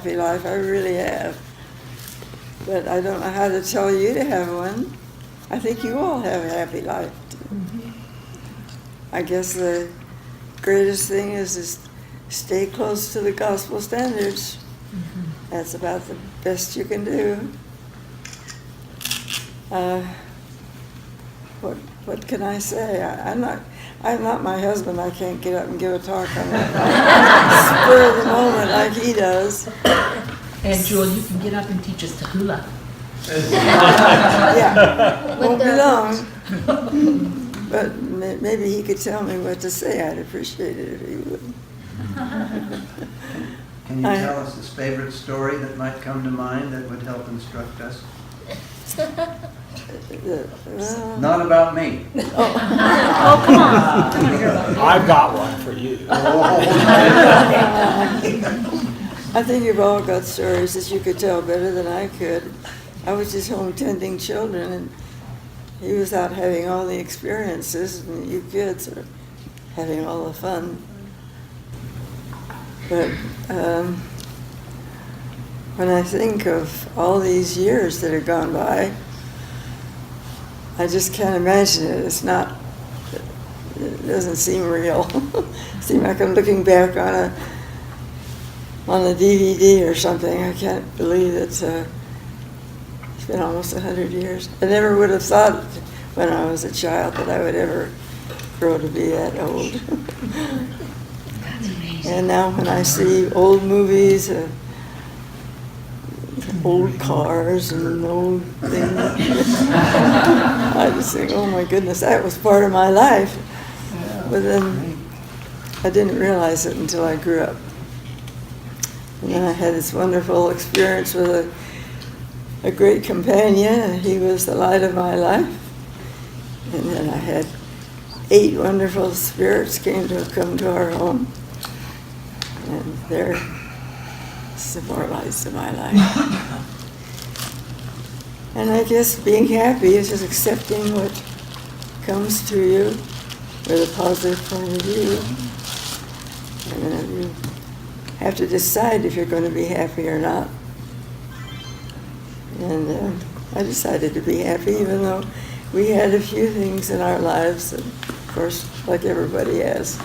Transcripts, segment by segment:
happy life. I really have. But I don't know how to tell you to have one. I think you all have a happy life. I guess the greatest thing is to stay close to the gospel standards. That's about the best you can do. What can I say? I'm not my husband. I can't get up and give a talk on that spur of the moment like he does. And Jewel, you can get up and teach us to hula. Yeah, won't be long. But maybe he could tell me what to say. I'd appreciate it if he would. Can you tell us his favorite story that might come to mind that would help instruct us? Not about me. Oh, come on. I've got one for you. I think you've all got stories that you could tell better than I could. I was just home tending children, and he was out having all the experiences, and you kids are having all the fun. But when I think of all these years that have gone by, I just can't imagine it. It doesn't seem real. It seems like I'm looking back on a DVD or something. I can't believe it's been almost 100 years. I never would have thought when I was a child that I would ever grow to be that old. And now when I see old movies, old cars and old things, I just think, oh my goodness, that was part of my life. But then I didn't realize it until I grew up. And then I had this wonderful experience with a great companion, and he was the light of my life. And then I had 8 wonderful spirits come to our home. And they're some more lights of my life. And I guess being happy is just accepting what comes to you with a positive point of view. And then you have to decide if you're going to be happy or not. And I decided to be happy, even though we had a few things in our lives that, of course, like everybody has,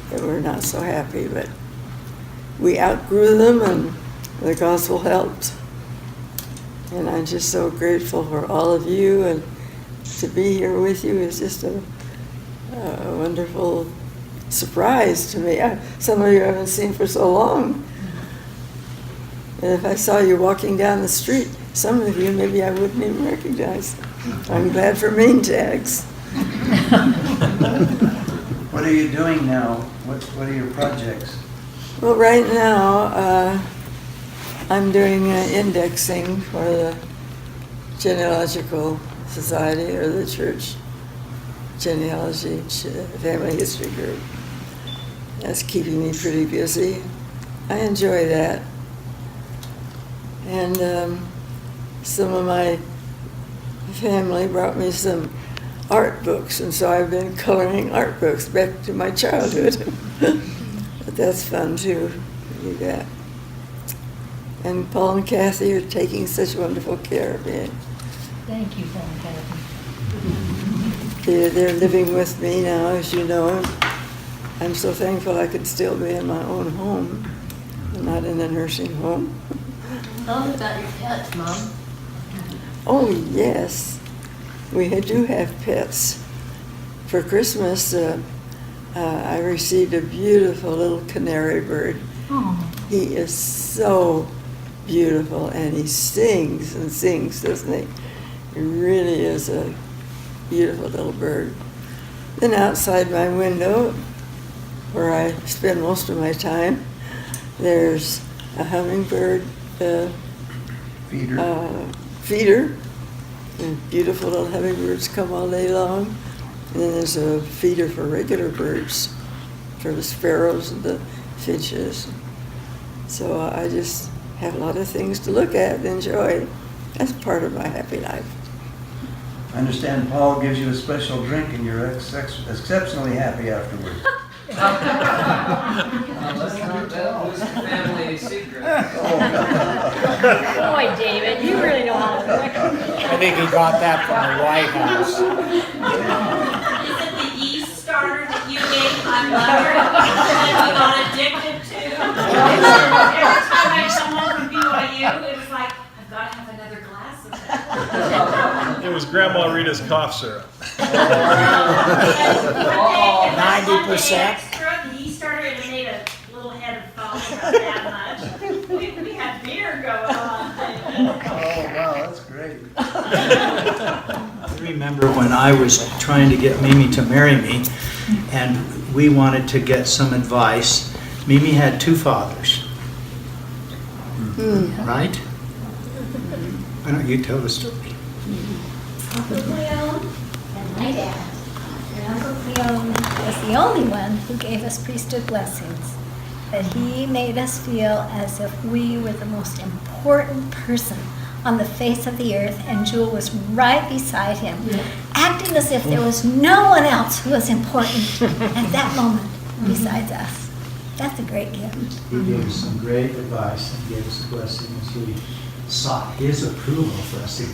that we're not so happy, but we outgrew them, and the gospel helped. And I'm just so grateful for all of you, and to be here with you is just a wonderful surprise to me. Some of you I haven't seen for so long. And if I saw you walking down the street, some of you maybe I wouldn't even recognize. I'm glad for name tags. What are you doing now? What are your projects? Well, right now, I'm doing indexing for the Genealogical Society, or the Church Genealogy Family History Group. That's keeping me pretty busy. I enjoy that. And some of my family brought me some art books, and so I've been coloring art books back to my childhood. But that's fun too, to do that. And Paul and Kathy are taking such wonderful care of me. Thank you, Paul and Kathy. They're living with me now, as you know. I'm so thankful I could still be in my own home, not in a nursing home. Tell us about your pets, Mom. Oh, yes. We do have pets. For Christmas, I received a beautiful little canary bird. Oh. He is so beautiful, and he sings and sings, doesn't he? He really is a beautiful little bird. Then outside my window, where I spend most of my time, there's a hummingbird feeder. And beautiful little hummingbirds come all day long. And then there's a feeder for regular birds, for the sparrows and the finches. So I just have a lot of things to look at and enjoy. That's part of my happy life. I understand Paul gives you a special drink and you're exceptionally happy afterwards. Let's not lose the family secret. Boy, David, you really know how to work. I think he got that from the White House. Is it the yeast starter that you gave my mother that we got addicted to? Every time I come home from BYU, it was like, I've got to have another glass of that. It was Grandma Rita's cough syrup. 90%. Extra, the yeast starter, it made a little head of foam about that much. We had beer going on. Oh, wow, that's great. I remember when I was trying to get Mimi to marry me, and we wanted to get some advice. Mimi had two fathers, right? Why don't you tell the story? Uncle Cleo and my dad. And Uncle Cleo was the only one who gave us priesthood blessings. But he made us feel as if we were the most important person on the face of the earth, and Jewel was right beside him, acting as if there was no one else who was important at that moment besides us. That's a great gift. He gave us some great advice and gave us a blessing as we sought his approval for us to.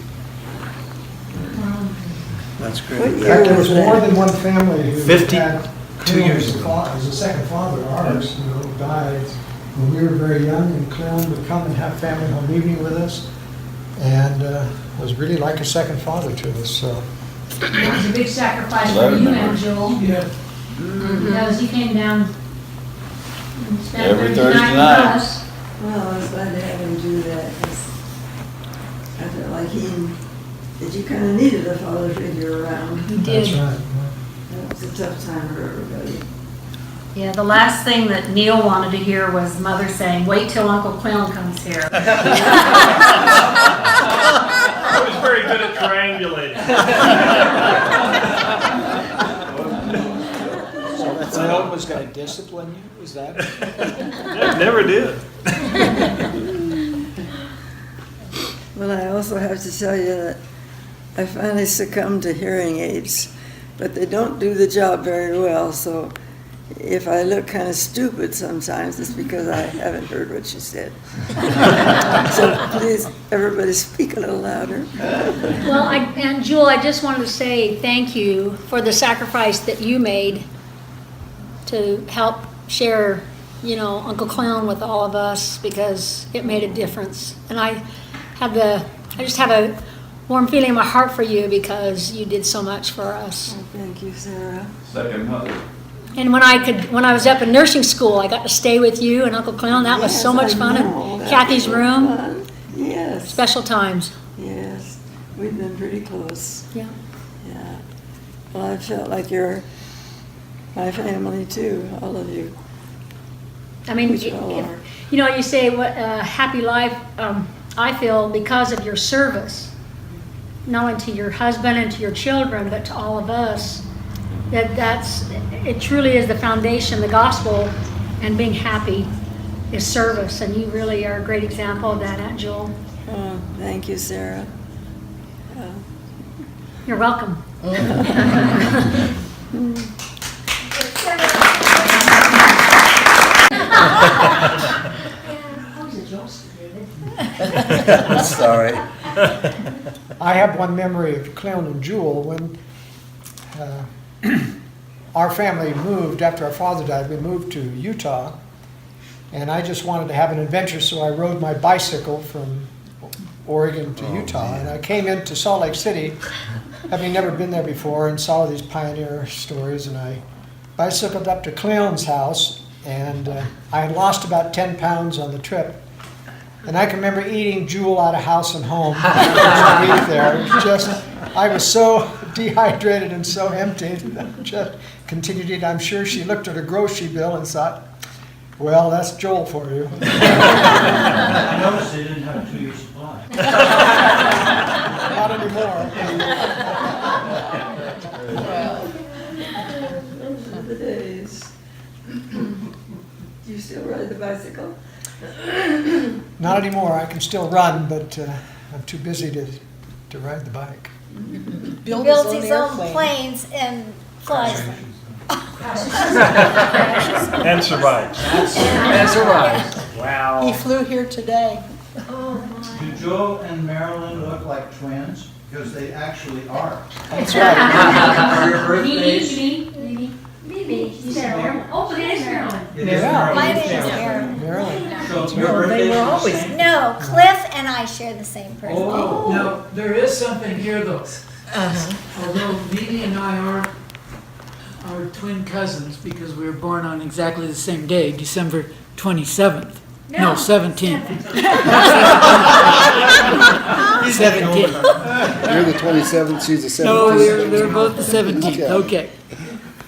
That's What great. In year fact, there was was more that? than one family who 52 had years Clem ago. as a second father. Ours, died when we were very young, and Clem would come and have family home evening with us, and was really like a second father to us. So It was a big sacrifice for you and Joel, yeah, because he came down and spent Every Thursday Thursday night night. with us. Well, I was glad to have him do that, because I felt like that you kind of needed a father figure around. He that's did. right. That was a tough time for everybody. Yeah, the last thing that Neil wanted to hear was Mother saying, "Wait till Uncle Clown comes here." I was very good at triangulating. So Clem was going to discipline you? Was that? Yeah, never did. Well, I also have to tell you that I finally succumbed to hearing aids, but they don't do the job very well, so if I look kind of stupid sometimes, it's because I haven't heard what you said. So please, everybody speak a little louder. Well, and Jewel, I just wanted to say thank you for the sacrifice that you made to help share, Uncle Clown with all of us, because it made a difference. And I just have a warm feeling in my heart for you, because you did so much for us. Oh, thank you, Sarah. Second mother. And when I was up in nursing school, I got to stay with you and Uncle Clown. That was so much fun. know. And That Kathy's was room, fun. Yes. special times. Yes, we've been pretty close. Yeah. Yeah. Well, I felt like you're my family too, all of you. I mean, Which you all are. you say what happy life. I feel because of your service, not only to your husband and to your children, but to all of us. It truly is the foundation, the gospel, and being happy is service, and you really are a great example of that, Aunt Jewel. Oh, thank you, Sarah. You're welcome. Sorry. I have one memory of Clem and Jewel when our family moved after our father died. We moved to Utah, and I just wanted to have an adventure, so I rode my bicycle from Oregon to Utah, and I came into Salt Lake City, having never been there before, and saw these pioneer stories, and I bicycled up to Cleon's house, and I had lost about 10 pounds on the trip. And I can remember eating Jewel out of house and home. I was so dehydrated and so empty. Just continued to eat. I'm sure she looked at her grocery bill and thought, well, that's Joel for you. I noticed they didn't have a 2-year supply. Not anymore. Those are the days. Do you still ride the bicycle? Not anymore. I can still run, but I'm too busy to ride the bike. Builds his own planes and flies them. And survived. That's right. He Wow. flew here today. Do Joe and Marilyn look like twins? Because they actually are. That's right. Are your birthdays? Mimi. You said Marilyn. Oh, it is Marilyn. It is Yeah. Marilyn. My name is Marilyn. Marilyn. So your birthdays are the same? No, Cliff and I share the same birthday. Oh, now, there is something here though. Although Mimi and I are twin cousins because we were born on exactly the same day, December 27th. No, 17th. 17th. You're the 27th, she's the 17th. No, they're both the 17th, okay.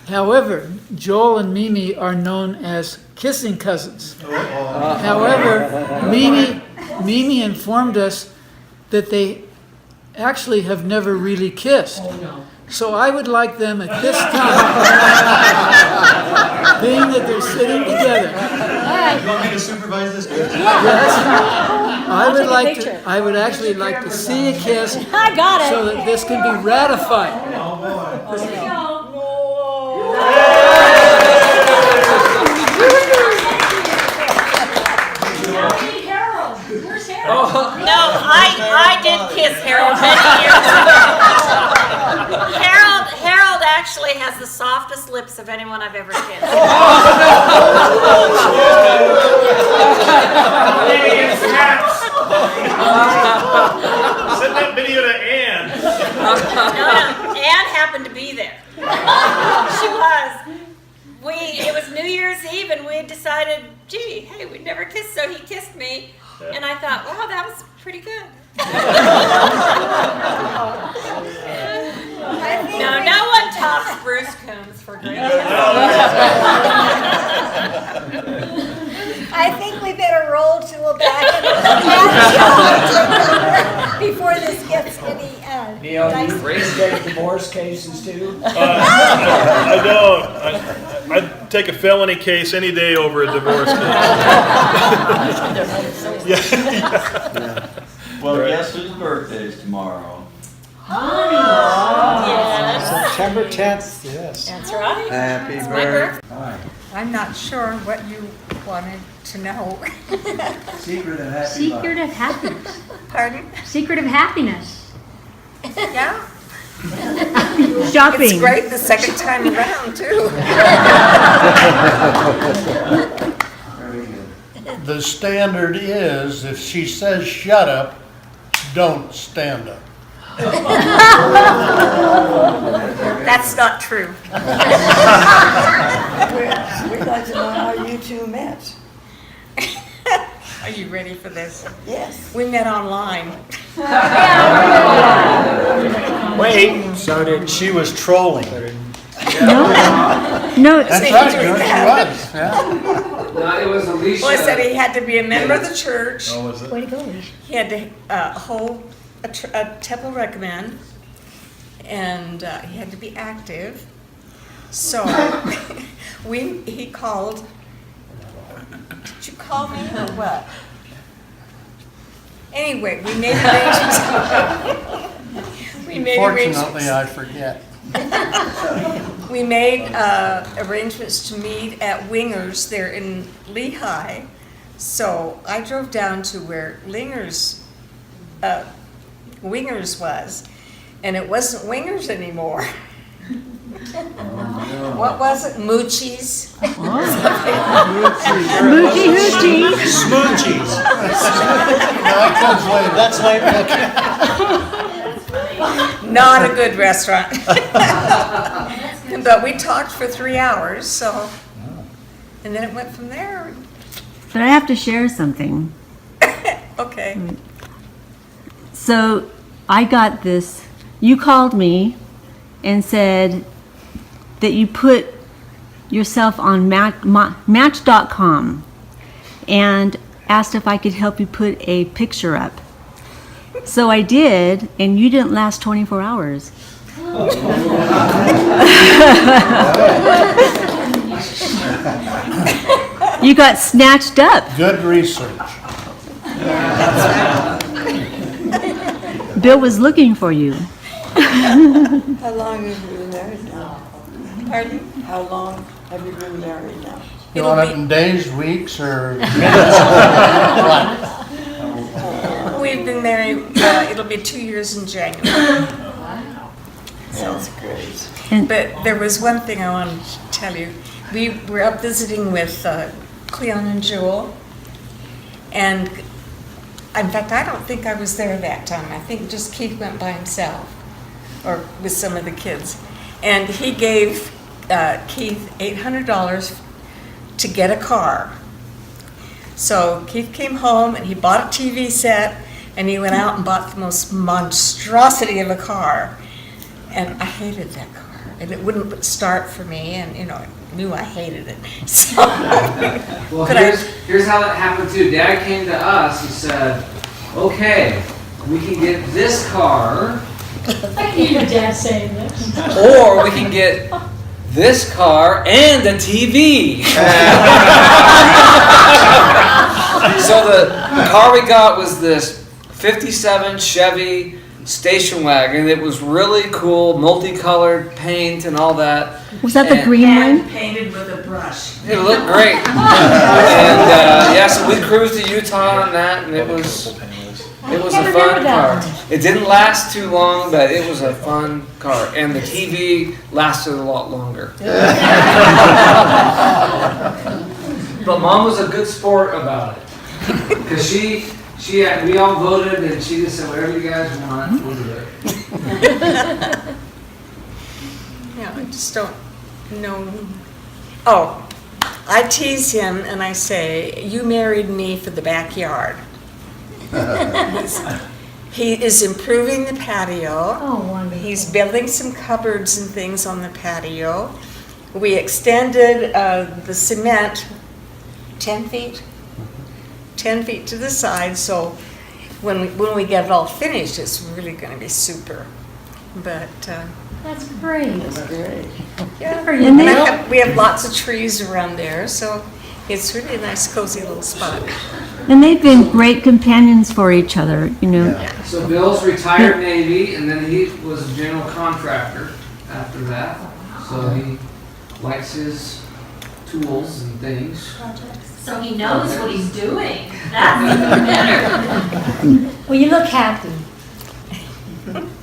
However, Joel and Mimi are known as kissing cousins. However, Mimi informed us that they actually have never really kissed. So I would like them at this time, being that they're sitting together. You want me to supervise this kid? Yes, I would actually like to see a kiss I got it. so that this can be ratified. Harold. Where's Harold? No, I did kiss Harold many years ago. Harold actually has the softest lips of anyone I've ever kissed. Send that video to Ann. No, Ann happened to be there. She was. It was New Year's Eve, and we had decided, gee, hey, we'd never kissed, so he kissed me, and I thought, wow, that was pretty good. No, no one tops Bruce Coombs for great I think we better roll to a back and before this gets any Neil, you dicey. investigate divorce cases too? I don't. I'd take a felony case any day over a divorce case. Yeah. Well, guess whose birthday is tomorrow? September 10th, yes. That's right. Happy It's my birthday. birthday. I'm not sure what you wanted to know. Secret of happy Secret life. of happiness. Pardon? Secret of happiness. Yeah? Shopping. It's great the second time around, too. Very good. The standard is, if she says shut up, don't stand up. That's not true. We'd like to know how you two met. Are you ready for this? Yes. We met online. Wait, so did she? She was trolling. No, That's right, she was. Yeah. No, it was Alysia. Well, I said he had to be a member of the church. Oh, was it? way to go, Alicia. He had to hold a temple recommend, and he had to be active. So he called. Did you call me or what? Anyway, we made arrangements. Fortunately, I forget. We made arrangements to meet at Winger's there in Lehigh. So I drove down to where Wingers was, and it wasn't Wingers anymore. What was it? Moochie's? Moochie hoochie. Smoochies. No, that comes later. That's like, Not a good restaurant. But we talked for 3 hours, so, and then it went from there. But I have to share something. Okay. So I got this. You called me and said that you put yourself on Match.com and asked if I could help you put a picture up. So I did, and you didn't last 24 hours. You got snatched up. Good research. Bill was looking for you. How long have you been married now? Pardon? How long have you been married now? You want it in days, weeks, or minutes? We've been married, it'll be 2 years in January. Sounds great. But there was one thing I wanted to tell you. We were up visiting with Cleon and Jewel, and in fact, I don't think I was there that time. I think just Keith went by himself, or with some of the kids. And he gave Keith $800 to get a car. So Keith came home and he bought a TV set, and he went out and bought the most monstrosity of a car. And I hated that car, and it wouldn't start for me, and I knew I hated it. So, well, here's how that happened too. Dad came to us and said, okay, we can get this car, I can hear your dad saying this. or we can get this car and a TV. So the car we got was this 57 Chevy station wagon. It was really cool, multicolored paint and all that. Was that the green one? Painted with a brush. It looked great. And so we cruised to Utah on that, and it was a fun car. It didn't last too long, but it was a fun car, and the TV lasted a lot longer. But Mom was a good sport about it, because we all voted, and she just said, whatever you guys want, we'll do it. Yeah, I just don't know. Oh, I tease him and I say, you married me for the backyard. He is improving the patio. Oh, wonderful. He's building some cupboards and things on the patio. We extended the cement 10 feet. 10 feet to the side, so when we get it all finished, it's really going to be super. But That's great. That's great. yeah, for you, and Bill. we have lots of trees around there, so it's really a nice, cozy little spot. And they've been great companions for each other, So Bill's retired Navy, and then he was a general contractor after that. So he likes his tools and things. So he knows what he's doing. That's even better. Well, you look happy.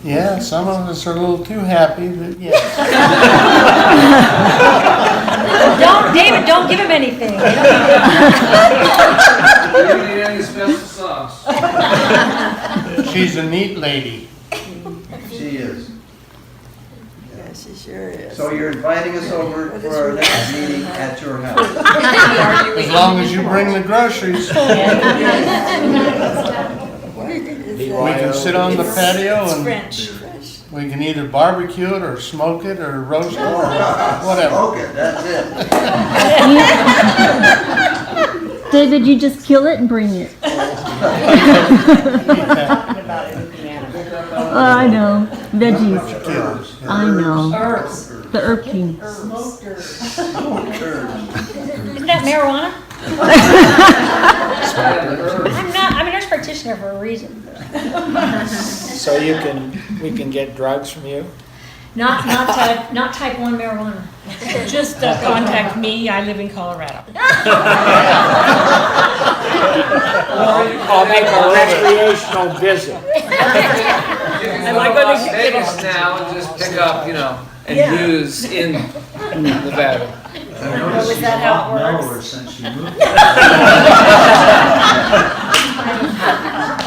Yeah, some of us are a little too happy, but yeah. David, don't give him anything. You don't need any special sauce. She's a neat lady. She is. Yeah, she sure is. So you're inviting us over for our next meeting at your house? As long as you bring the groceries. We can sit on the patio and French. we can either barbecue it or smoke it or roast it or whatever. Okay, that's it. David, you just kill it and bring it. I know. Veggies. I know. Herbs. The herb king. Smoked herbs. Isn't that marijuana? I'm a nurse practitioner for a reason. So we can get drugs from you? Not type 1 marijuana. Just contact me. I live in Colorado. I'll make a recreational visit. You can go to Las Vegas now and just pick up, and use in Nevada. Was that how it works? Since she moved.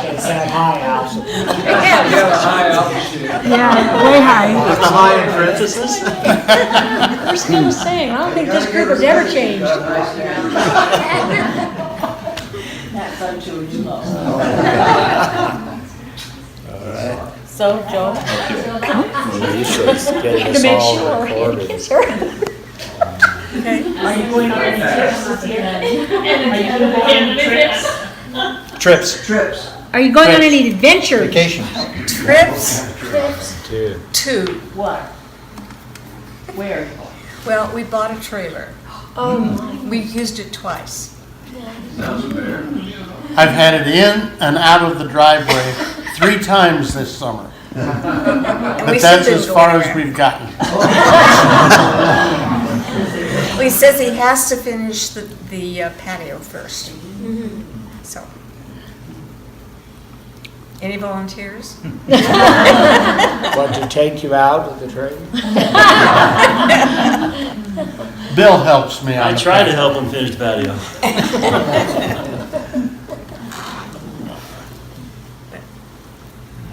It's that high altitude. Yeah, high altitude. Yeah, way high. The high in parentheses? We're still the same. I don't think this group has ever changed. That's unusual. So, Joe? You should get To this make all sure. recorded. Yes, sir. Okay. Are you going on any trips this year? Are you going on trips? Trips. Are you going on any adventures? Vacations. Trips? Too. 2. What? Where? Well, we bought a trailer. Oh, my. We've used it twice. I've had it in and out of the driveway 3 times this summer. And we But still that's didn't as go far as anywhere. we've gotten. Well, he says he has to finish the patio first. So. Any volunteers? What, to take you out of the train? Bill helps me out. I try to help him finish the patio.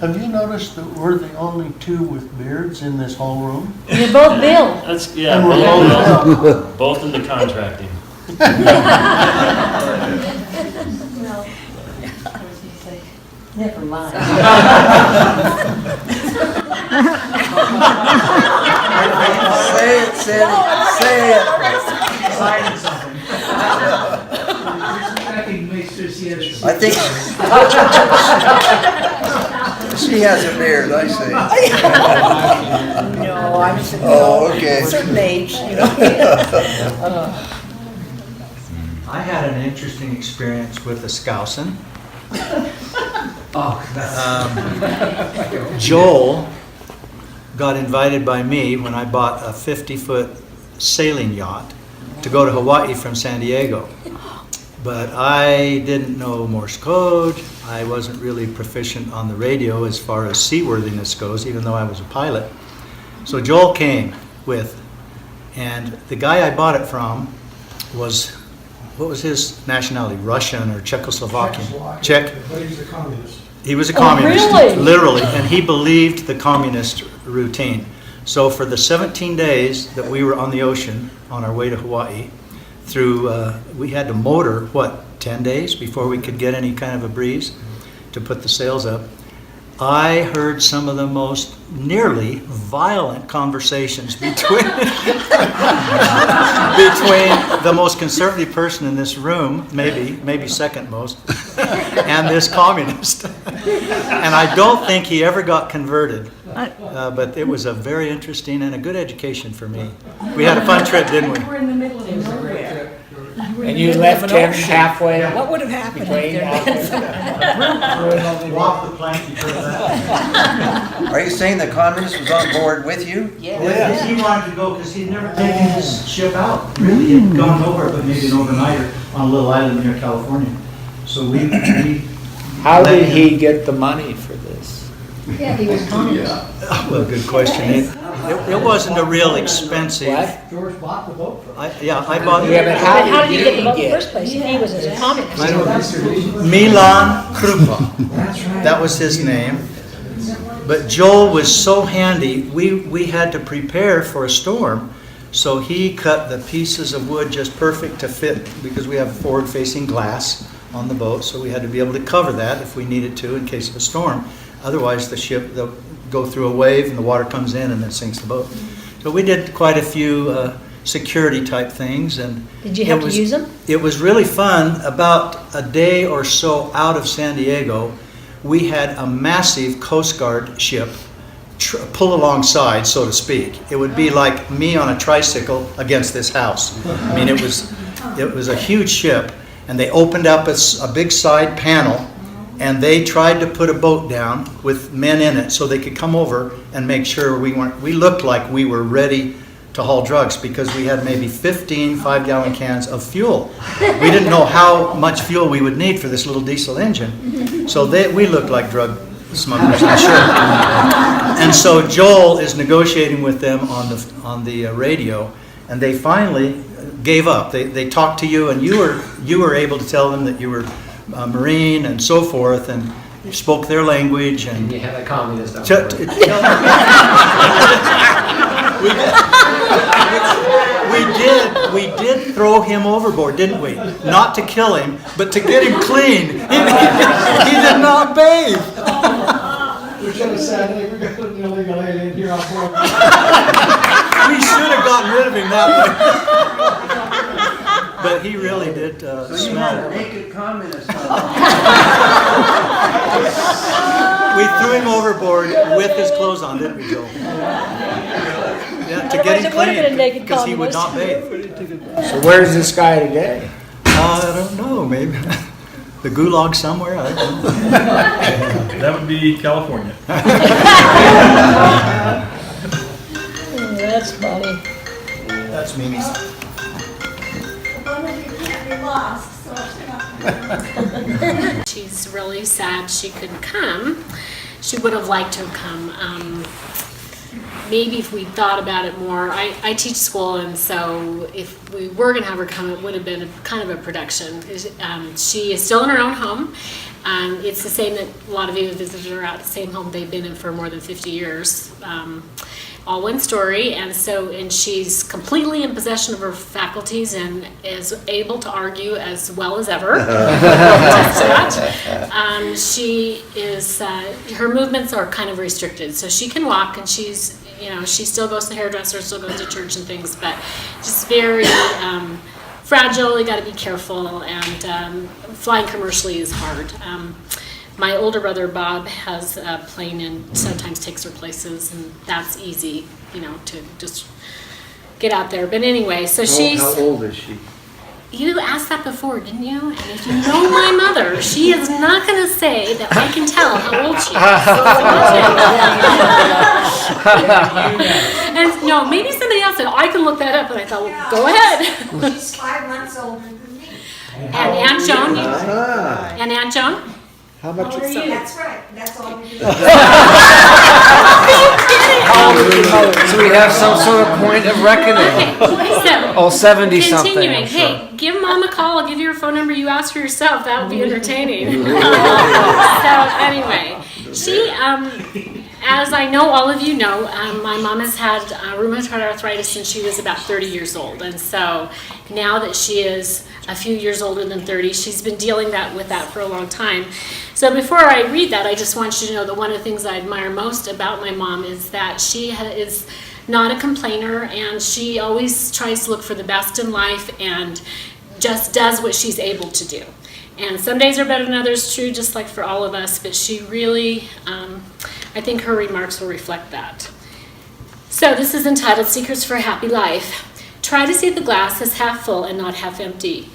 Have you noticed that we're the only two with beards in this whole room? You're both Bill. That's, yeah, And we're both into contracting. Never mind. Say it, Sandy, say it. I think she has a beard, I say. No, I'm just, Oh, okay. certain age, you know. I had an interesting experience with a Skousen. Joel got invited by me when I bought a 50-foot sailing yacht to go to Hawaii from San Diego. But I didn't know Morse code. I wasn't really proficient on the radio as far as seaworthiness goes, even though I was a pilot. So Joel came with, and the guy I bought it from was, what was his nationality? Russian or Czechoslovakian? Czech. But he's a communist. He was a communist, really? literally, and he believed the communist routine. So for the 17 days that we were on the ocean on our way to Hawaii, we had to motor, 10 days before we could get any kind of a breeze to put the sails up. I heard some of the most nearly violent conversations between the most conservative person in this room, maybe second most, and this communist. And I don't think he ever got converted. But it was a very interesting and a good education for me. We had a fun trip, didn't we? We're in the middle of nowhere. And you left him halfway. What would have happened if Between there had been some... Walk the plank before that. Are you saying the communist was on board with you? Yes. He wanted to go because he'd never taken his ship out. Really, he had gone over, but maybe an overnighter on a little island near California. So we How did he get the money for this? Yeah, he was communist. Well, good question. It wasn't a real expensive. What? George bought the boat for I bought Yeah, but how How did did you get the boat in the get? first place? If he was a communist. Milan Krupa. That was his name. But Joel was so handy, we had to prepare for a storm. So he cut the pieces of wood just perfect to fit, because we have forward-facing glass on the boat, so we had to be able to cover that if we needed to in case of a storm. Otherwise, the ship, they'll go through a wave and the water comes in and then sinks the boat. So we did quite a few security type things. And Did you have to use them? It was really fun. About a day or so out of San Diego, we had a massive Coast Guard ship pull alongside, so to speak. It would be like me on a tricycle against this house. I mean, it was a huge ship, and they opened up a big side panel, and they tried to put a boat down with men in it so they could come over and make sure we looked like we were ready to haul drugs, because we had maybe 15 5-gallon cans of fuel. We didn't know how much fuel we would need for this little diesel engine. So we looked like drug smugglers, I'm sure. And so Joel is negotiating with them on the radio, and they finally gave up. They talked to you, and you were able to tell them that you were Marine and so forth, and you spoke their language. And you had a communist on we did throw him overboard, didn't we? Not to kill him, but to get him clean. He did not bathe. We should have said, hey, we got an illegal alien here on board. We should have gotten rid of him that way. But he really did So you smell. had a naked communist on. We threw him overboard with his clothes on, didn't we, Joe? Yeah, to get him Otherwise it would have been a clean, naked because he would not communist. bathe. So where's this guy today? I don't know, maybe the gulag somewhere. I don't know. That would be California. That's funny. That's Mimi's. we lost, so She's really sad she couldn't come. She would have liked to have come. Maybe if we thought about it more, I teach school, and so if we were going to have her come, it would have been kind of a production. She is still in her own home. It's the same that a lot of you have visited her at the same home they've been in for more than 50 years. All one story, and she's completely in possession of her faculties and is able to argue as well as ever. She is, her movements are kind of restricted, so she can walk, and she still goes to the hairdresser, still goes to church and things, but just very fragile. You got to be careful, and flying commercially is hard. My older brother, Bob, has a plane and sometimes takes her places, and that's easy, to just get out there. But anyway, so she's... How old is she? You asked that before, didn't you? And if you know my mother, she is not going to say that I can tell how old she is. And no, maybe somebody else said, I can look that up, and I thought, well, go ahead. She's 5 months older than me. And Aunt Joan, and Aunt Joan? How much How are you? That's right. That's all we do. So we have some sort of point of reckoning. Okay, so 70 something. continuing. Hey, give Mom a call. I'll give you her phone number. You ask for yourself. That would be entertaining. So anyway, she, as I know all of you know, my mom has had rheumatoid arthritis since she was about 30 years old, and so now that she is a few years older than 30, she's been dealing with that for a long time. So before I read that, I just want you to know that one of the things I admire most about my mom is that she is not a complainer, and she always tries to look for the best in life and just does what she's able to do. And some days are better than others, true, just like for all of us, but she really, I think her remarks will reflect that. So this is entitled Secrets for a Happy Life. Try to see the glass as half full and not half empty.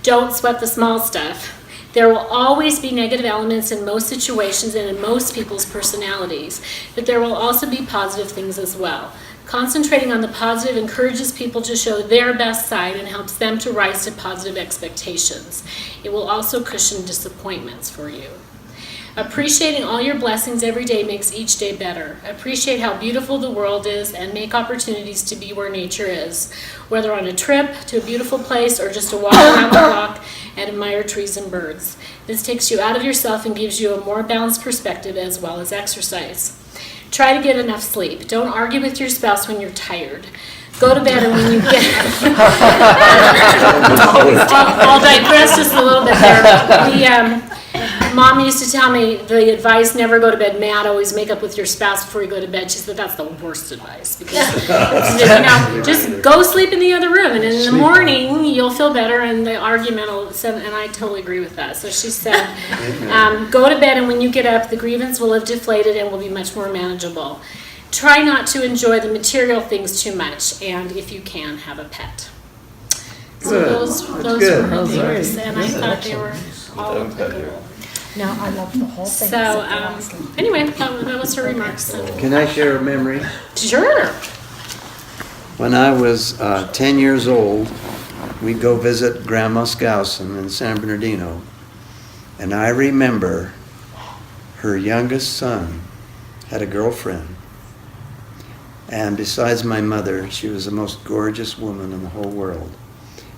Don't sweat the small stuff. There will always be negative elements in most situations and in most people's personalities, but there will also be positive things as well. Concentrating on the positive encourages people to show their best side and helps them to rise to positive expectations. It will also cushion disappointments for you. Appreciating all your blessings every day makes each day better. Appreciate how beautiful the world is and make opportunities to be where nature is. Whether on a trip to a beautiful place or just a walk around the block and admire trees and birds. This takes you out of yourself and gives you a more balanced perspective as well as exercise. Try to get enough sleep. Don't argue with your spouse when you're tired. Go to bed, and when you get... I'll digress just a little bit there. Mom used to tell me the advice, never go to bed mad, always make up with your spouse before you go to bed. She said that's the worst advice, because just go sleep in the other room, and in the morning you'll feel better, and the argument will, and I totally agree with that. So she said, go to bed, and when you get up, the grievance will have deflated and will be much more manageable. Try not to enjoy the material things too much, and if you can, have a pet. So those were her things, and I thought they were all applicable. No, I love the whole thing. So, anyway, that was her remarks. Can I share a memory? Sure. When I was 10 years old, we'd go visit Grandma Skousen in San Bernardino. And I remember her youngest son had a girlfriend. And besides my mother, she was the most gorgeous woman in the whole world.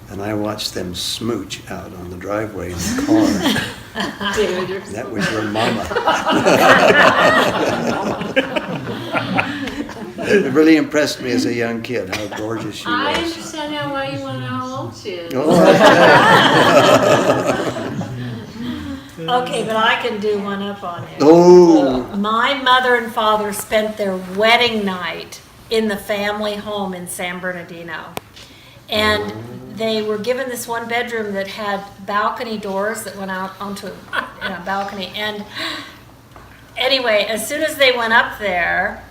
And I watched them smooch out on the driveway in the car. That was your mama. It really impressed me as a young kid how gorgeous she was. I understand now why you want to know how old she is. Okay, but I can do one up on it. Oh. My mother and father spent their wedding night in the family home in San Bernardino. And they were given this one bedroom that had balcony doors that went out onto a balcony. And anyway, as soon as they went up there,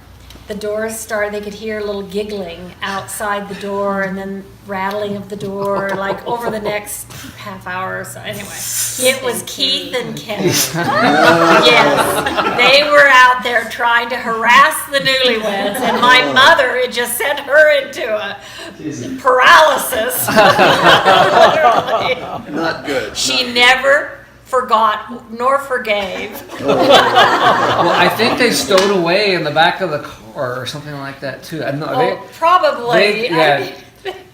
the doors started, they could hear a little giggling outside the door and then rattling of the door, like over the next half hour or so. Anyway, it was Keith and Ken. Yes, they were out there trying to harass the newlyweds, and my mother had just sent her into a paralysis. Not good. She never forgot nor forgave. Well, I think they stowed away in the back of the car or something like that too. Probably.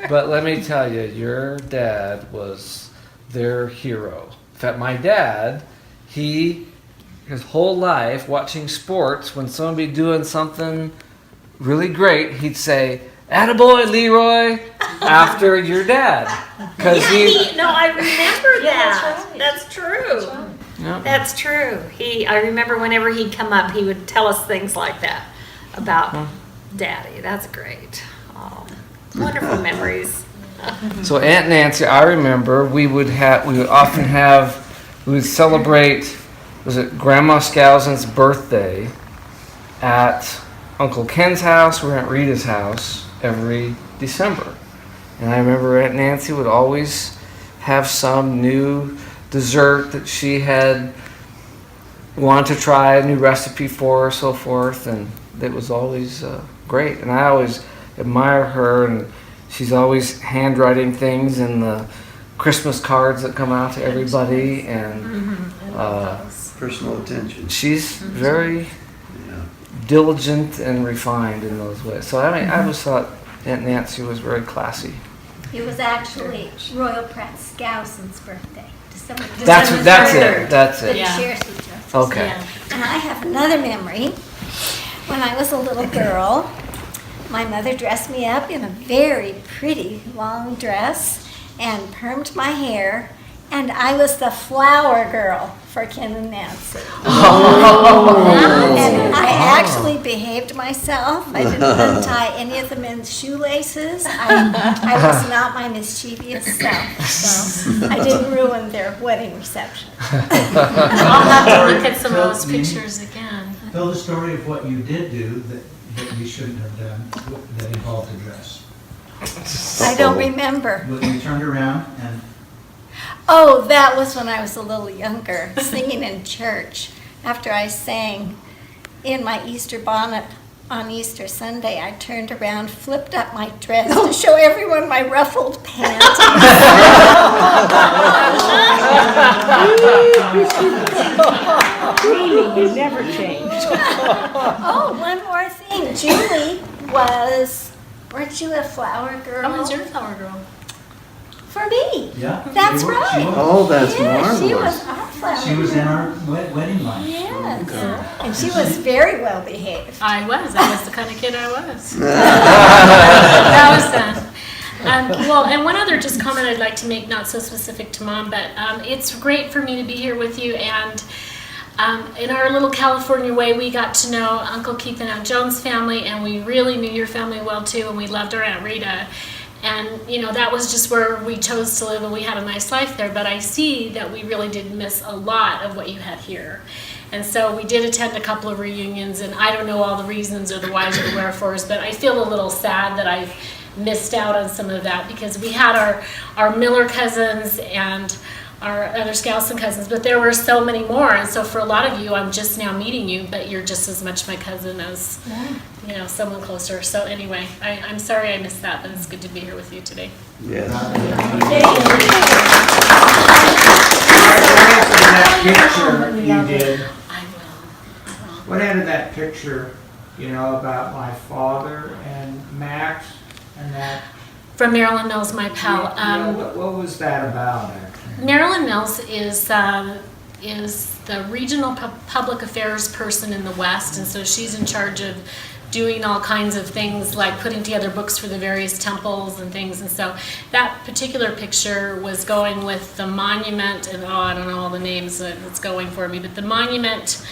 But let me tell you, your dad was their hero. In fact, my dad, his whole life watching sports, when somebody doing something really great, he'd say, "Attaboy, Leroy," after your dad. I remember that. That's true. Yep. That's true. I remember whenever he'd come up, he would tell us things like that about Daddy. That's great. Oh, wonderful memories. So Aunt Nancy, I remember we would celebrate, was it Grandma Skousen's birthday at Uncle Ken's house or Aunt Rita's house every December. And I remember Aunt Nancy would always have some new dessert that she had wanted to try, a new recipe for, so forth, and it was always great. And I always admire her, and she's always handwriting things in the Christmas cards that come out to everybody, and personal attention. She's very diligent and refined in those ways. So I mean, I always thought Aunt Nancy was very classy. It was actually Royal Prince Skousen's birthday. That's it. That's But it. he shares with us. Okay. Yeah. And I have another memory. When I was a little girl, my mother dressed me up in a very pretty long dress and permed my hair, and I was the flower girl for Ken and Nancy. And I actually behaved myself. I didn't untie any of the men's shoelaces. I was not my mischievous self, so I didn't ruin their wedding reception. I'll have to look at some of those pictures again. Tell the story of what you did do that you shouldn't have done, that involved a dress. I don't remember. When you turned around and... Oh, that was when I was a little younger, singing in church. After I sang in my Easter bonnet on Easter Sunday, I turned around, flipped up my dress to show everyone my ruffled pants. Really, you never changed. Oh, one more thing. Julie weren't you a flower girl? I was your flower girl. For me. Yeah. That's She was. right. Oh, that's Yes, she marvelous. was our flower She was in girl. our wedding line. Yes. And she was very well behaved. I was the kind of kid I was. That was fun. Well, and one other just comment I'd like to make, not so specific to Mom, but it's great for me to be here with you, and in our little California way, we got to know Uncle Keith and Aunt Joan's family, and we really knew your family well too, and we loved our Aunt Rita. And, that was just where we chose to live, and we had a nice life there. But I see that we really did miss a lot of what you had here. And so we did attend a couple of reunions, and I don't know all the reasons or the whys or the wherefores, but I feel a little sad that I've missed out on some of that, because we had our Miller cousins and our other Skousen cousins, but there were so many more. And so for a lot of you, I'm just now meeting you, but you're just as much my cousin as someone closer. So anyway, I'm sorry I missed that, but it's good to be here with you today. Yes. That picture you did. I will. What happened to that picture, about my father and Max and that? From Marilyn Mills, my pal. What was that about, actually? Marilyn Mills is the regional public affairs person in the West, and so she's in charge of doing all kinds of things like putting together books for the various temples and things. And so that particular picture was going with the monument, and I don't know all the names that it's going for me, but the monument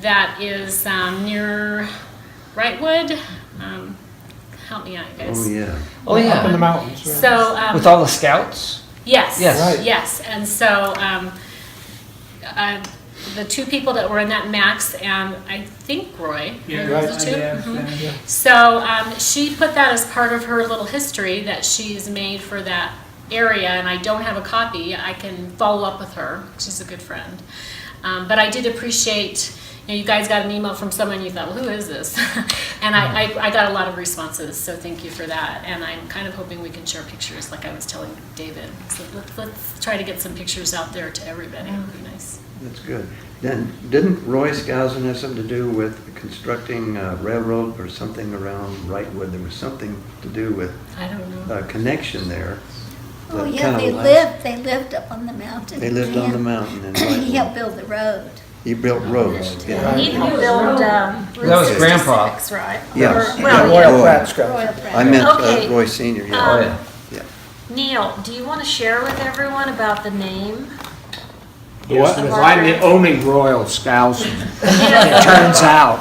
that is near Wrightwood. Help me out, guys. Oh, yeah. Oh, yeah. Up in the mountains. Yeah. So With all the scouts? Yes. Yes. Right. Yes. And so the two people that were in that, Max and I think Roy. Yeah, Were right. those two? Yeah, Mhm. yeah. So she put that as part of her little history that she's made for that area, and I don't have a copy. I can follow up with her. She's a good friend. But I did appreciate, you guys got an email from someone, you thought, well, who is this? And I got a lot of responses, so thank you for that. And I'm kind of hoping we can share pictures, like I was telling David. So let's try to get some pictures out there to everybody. It would be nice. That's good. Then, didn't Roy Skousen have something to do with constructing a railroad or something around Wrightwood? There was something to do with I don't know. a connection there. Oh, that yeah, kinda they lived up on the mountain. They lived on the mountain in He Wrightwood. helped build the road. He built roads, yeah. He didn't build That was Grandpa. right? Yes. Well, Yeah, Royal Roy. Pratt Skousen. Royal Pratt. I meant Okay. Roy Senior, Oh, yeah. yeah. Yeah. Neil, do you want to share with everyone about the name? Yes, The because barber? I'm the only Royal Skousen, it turns out.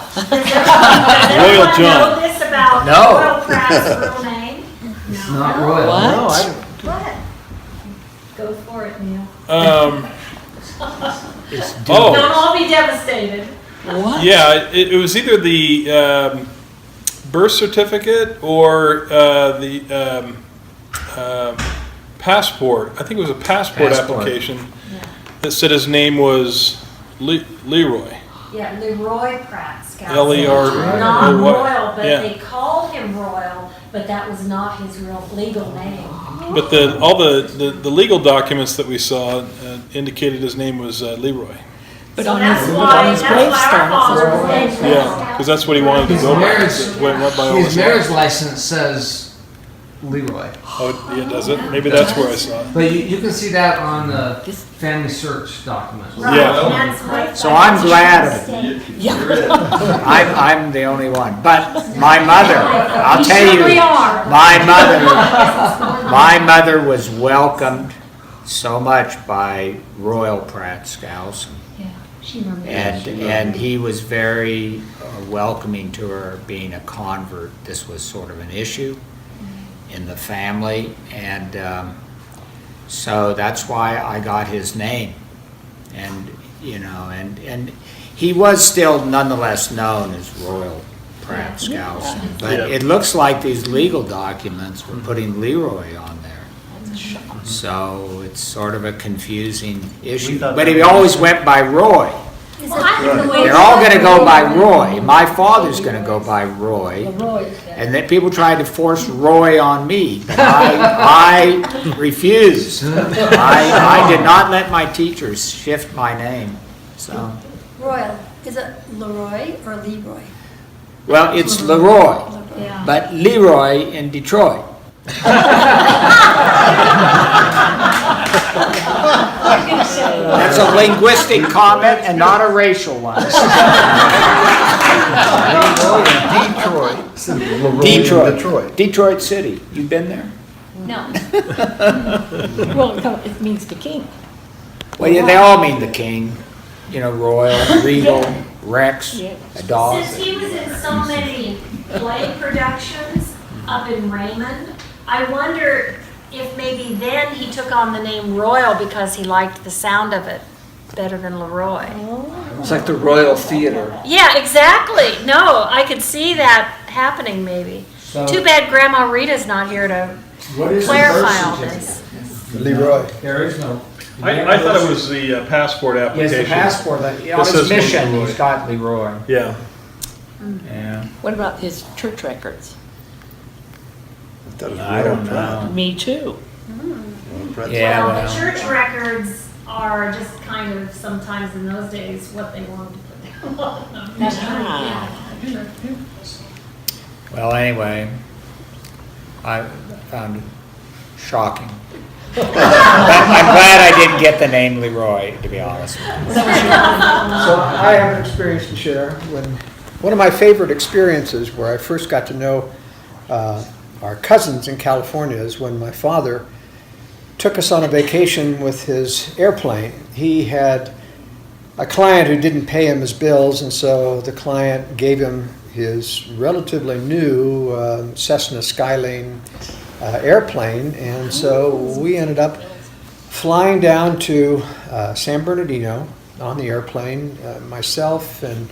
Royal John. Know this about No. Royal Pratt's real name? Not royal. No, I What? Go for it, Neil. Oh, Don't all be devastated. yeah, it was either the birth certificate or the passport. I think it was a passport application that said his name was Leroy. Yeah, Leroy Pratt Skousen. L-E-R-O-Y. Not Royal, but Yeah. they called him Royal, but that was not his real legal name. But all the legal documents that we saw indicated his name was Leroy. So that's why our father was named Yeah, because that's what he wanted to go by. Went by all His his marriage life. license says Leroy. Oh, yeah, does it? Maybe that's where I saw it. But you can see that on the family search document. Right, Yeah. and that's my So I'm glad of mistake. I'm the only one, but my mother, I'll tell you, surely are. my mother was welcomed so much by Royal Pratt Skousen. She remembers. And he was very welcoming to her being a convert. This was sort of an issue in the family, and so that's why I got his name. And and he was still nonetheless known as Royal Pratt Skousen, but it looks like these legal documents were putting Leroy on there. So it's sort of a confusing issue. But he always went by Roy. They're all going to go by Roy. My father's going to go by Roy. And then people tried to force Roy on me, but I refused. I did not let my teachers shift my name. So, Royal. Is it Leroy or Leroy? well, it's Leroy, Yeah. but Leroy in Detroit. That's a linguistic comment and not a racial one. Detroit City. You've been there? No. Well, it means the king. Well, yeah, they all mean the king. You know, royal, regal, Rex, a dog. Since he was in so many play productions up in Raymond, I wonder if maybe then he took on the name Royal because he liked the sound of it better than Leroy. It's like the Royal Theater. Yeah, exactly. No, I could see that happening maybe. Too bad Grandma Rita's not here to clarify all this. Leroy. There is no. I thought it was the passport Yes, application. the passport. On This his says mission, Leroy. he's got Leroy. Yeah. Yeah. What about his church records? I don't know. Me too. Yeah, Well, well. the church records are just kind of sometimes in those days what they wanted to put down. That's Yeah. Well, anyway, I found it shocking. But I'm glad I didn't get the name Leroy, to be honest with you. So I have an experience to share. One of my favorite experiences where I first got to know our cousins in California is when my father took us on a vacation with his airplane. He had a client who didn't pay him his bills, and so the client gave him his relatively new Cessna Skyline airplane, and so we ended up flying down to San Bernardino on the airplane, myself and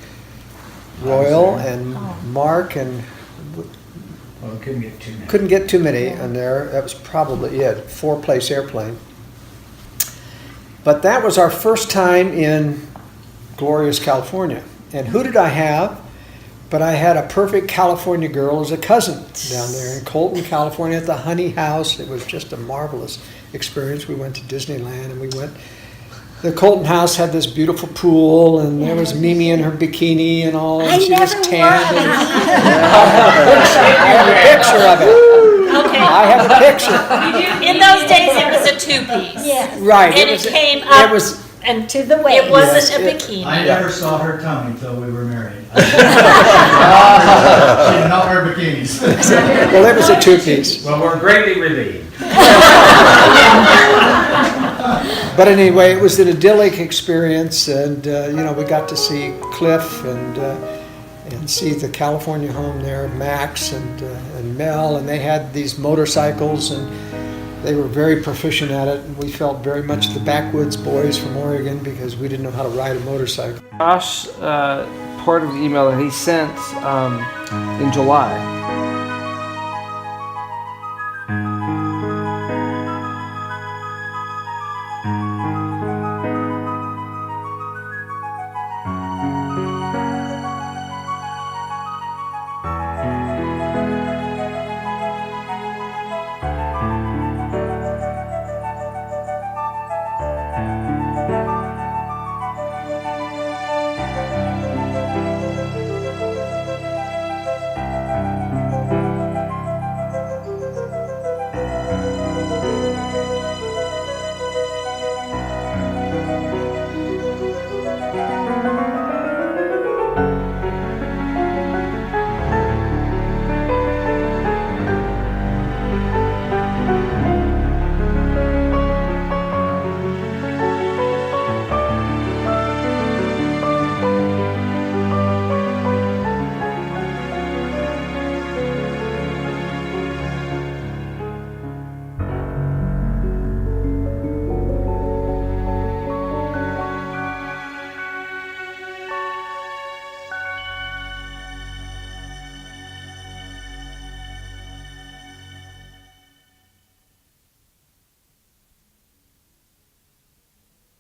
Royal and Mark, and Well, couldn't get too many. couldn't get too many in there. That was probably it, 4-place airplane. But that was our first time in glorious California. And who did I have? But I had a perfect California girl as a cousin down there in Colton, California at the Honey House. It was just a marvelous experience. We went to Disneyland and we went. The Colton House had this beautiful pool, and there was Mimi in her bikini and all, and she was tanned. And I have a picture of it. Okay. I have a picture. In those days, it was a two-piece. Yes. Right. And it came up. It was. And To the waist. it wasn't Yes, a it- bikini. I never saw her tummy until we were married. She did not wear bikinis. Well, it was a two-piece. Well, we're greatly relieved. But anyway, it was an idyllic experience, and we got to see Cliff and see the California home there, Max and Mel, and they had these motorcycles, and they were very proficient at it. And we felt very much the backwoods boys from Oregon because we didn't know how to ride a motorcycle. Josh, part of the email that he sent in July,